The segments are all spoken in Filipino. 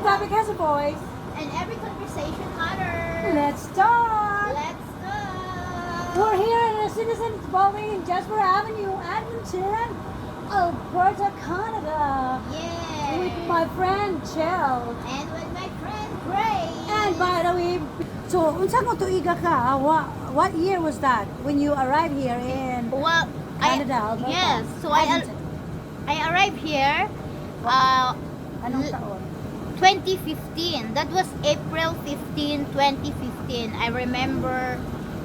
topic has a voice. And every conversation matters. Let's start. Let's go. We're here in a Citizens Building in Jasper Avenue, Edmonton, Alberta, Canada. Yeah. With my friend Chell. And with my friend Grace. And by the way, so unsa mo tuiga ka? What year was that when you arrived here in Well, Canada, Alberta? yes. So Edmonton? I arrived here Anong taon? 2015. That was April 15, 2015. I remember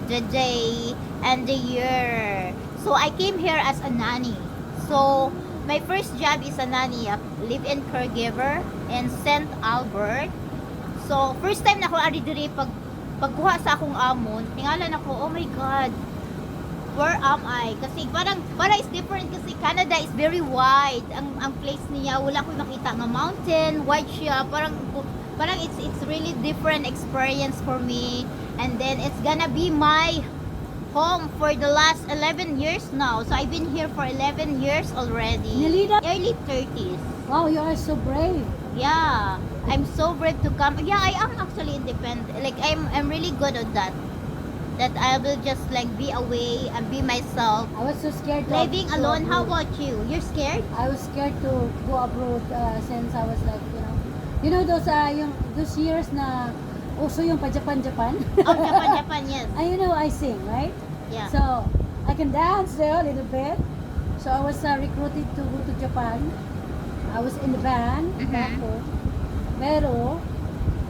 the day and the year. So I came here as a nanny. So my first job is a nanny, a live-in caregiver in St. Albert. So first time na ako ari diri pagkuha sa akong amon, tingalan ako, oh my God, where am I? Kasi parang is different kasi Canada is very wide. Ang place niya, wala ko makita nga mountain, wide siya. Parang it's really different experience for me. And then it's gonna be my home for the last 11 years now. So I've been here for 11 years already. Nalida? Early 30s. Wow, you are so brave. Yeah. I'm so brave to come. Yeah, I am actually independent. Like I'm really good at that. That I will just like be away and be myself. I was so scared to Living to alone, how abroad. about you? You're scared? I was scared to go abroad since I was like, those years na uso yung pa Japan. Oh, Japan, yes. I sing, right? Yeah. So, I can dance there a little bit. So, I was recruited to go to Japan. I was in the band back home. Pero,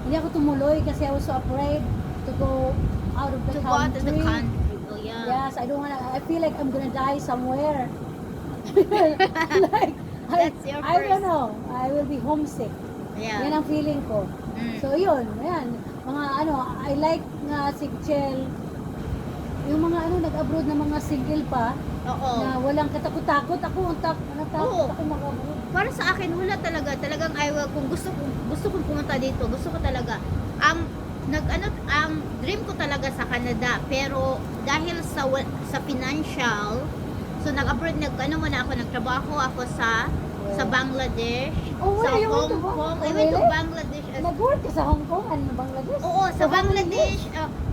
hindi ako tumuloy kasi I was so afraid to go out of the To go out country. of the country. Oh, yeah. Yes, I don't wanna. I feel like I'm gonna die somewhere. like That's your I don't first. know. I will be homesick. Yeah. Yan ang feeling ko. Mm. So yun, yan. I like nga si Chel, yung mga nag-abroad na mga single pa, Oo. na walang katakot-takot. Ako, natakot Oo. ako mag-abroad. Para sa akin, wala talaga. Talagang kung gusto kong pumunta dito, gusto ko talaga. Ang dream ko talaga sa Canada, pero dahil sa financial, so nag-abroad, muna ako, nagtrabaho ako sa Bangladesh, Oh, sa where you went to Hong Kong. I Bangladesh? went to Really? Bangladesh. Nag-work ka sa Hong Kong and Bangladesh? Oo, sa So, how many Bangladesh,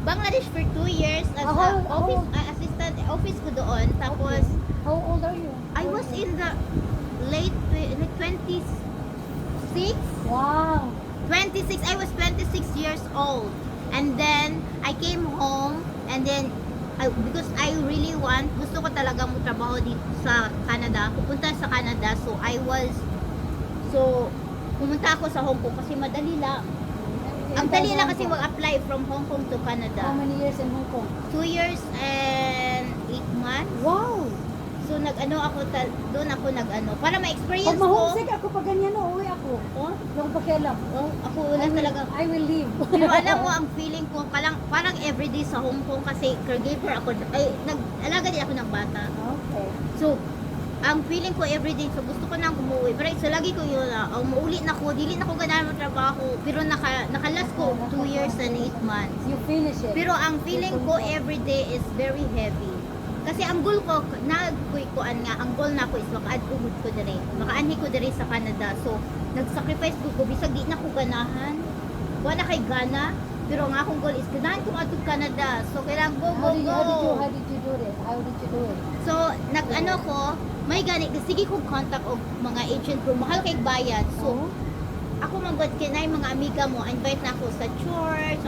Bangladesh for 2 years as How- assistant office ko doon. Tapos, How old are you? I was in the late 26. Wow. 26, I was 26 years old. And then, I came home, and then, because I really gusto ko talaga trabaho dito sa Canada, pupunta sa Canada, pumunta ako sa Hong Kong kasi madali lang. Ang dali lang kasi mag-apply from Hong Kong to Canada. How many years in Hong Kong? 2 years and 8 months. Wow. So, doon ako para Pag ma-experience ko. ma-homesick ako pag ganyan, uuwi ako. Oh, Yung pakialam. ako wala talaga. I will leave. Pero alam mo, ang feeling ko, parang everyday sa Hong Kong kasi caregiver ako, nag-alaga din ako ng bata. Okay. So, ang feeling ko everyday, so gusto ko nang umuwi. Pero so lagi ko yun, umuuli na ko, dili na ko ganahan mo trabaho. Pero nakalas ko 2 years and 8 months. You finish it. Pero ang feeling ko everyday is very heavy. Kasi ang goal ko, ang goal na ko is maka-adugod ko diri. Makaanhi ko diri sa Canada. So, nag-sacrifice ko, bisag di na ko ganahan. Wala kay gana. Pero ang akong goal is ganahan ko adto Canada. So, kailangan go. How did you do it? How did you do it? So, may gani, sige kong contact og mga agent ko, mahal kay bayad. So, ako magod kinay mga amiga mo, invite na ako sa church,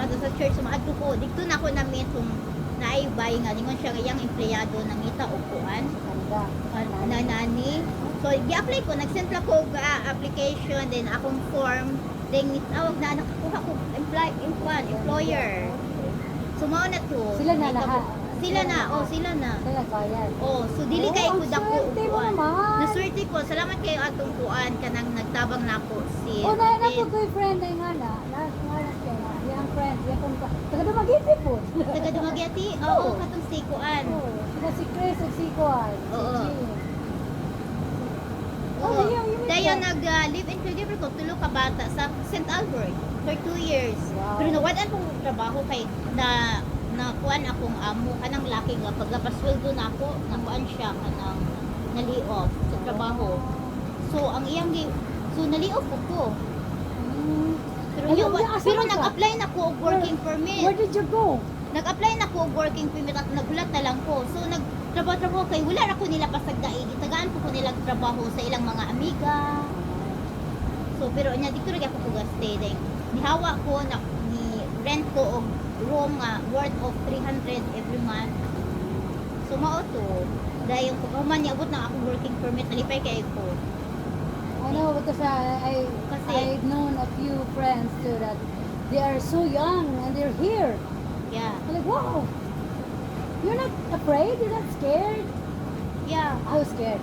maadto ko, dito na ako na-meet kung naibay nga, lingon siya ngayang empleyado ng ita o kuan, Ganda. na nani. So, i-apply ko, nag-send lang ko application, then akong form, then tawag na, nakakuha ko employer. So, mao na to. Sila na lahat. Sila na. Sila bayad. Oh, so dili kay ko dako Swerte mo kuan. naman. Naswerte ko. Salamat kayo atong kuan kanang nagtabang nako si. Oh, na ko boyfriend ay nga na. Yang friend, yang kung taga Dumaguete po. Taga Dumaguete. Oo, Oo. katong si kuan. Oh, sila si Chris at si Kuan. Oo. Si Jean. Oo. you Dayon met nag-live in caregiver ko tulo ka bata sa St. Albert for 2 years. Wow. Pero nawadan kong trabaho kay na kuan akong amo kanang laki nga pagkapasweldo na ako nakuan siya kanang nali-off sa trabaho. So ang iyang nali-off ko. Pero, Ayun, yawa, asan pero ka? nag-apply na ko og working Where permit. did you go? Nag-apply na ko og working permit at nagulat na lang ko. So nagtrabaho kay wala ra ko nila pasagdaig. Tagaan ko nilang trabaho sa ilang mga amiga. So pero nya dito ra ako stay ding. Nihawa ko na ni rent ko og room nga worth of 300 every month. So mao to. Dahil yung pagkahuman niya abot na ako working permit nalipay kay ko. I know because Kasi- I've known a few friends too that they are so young and they're here. Yeah. I'm like, wow. You're not afraid? You're not scared? Yeah. I was scared.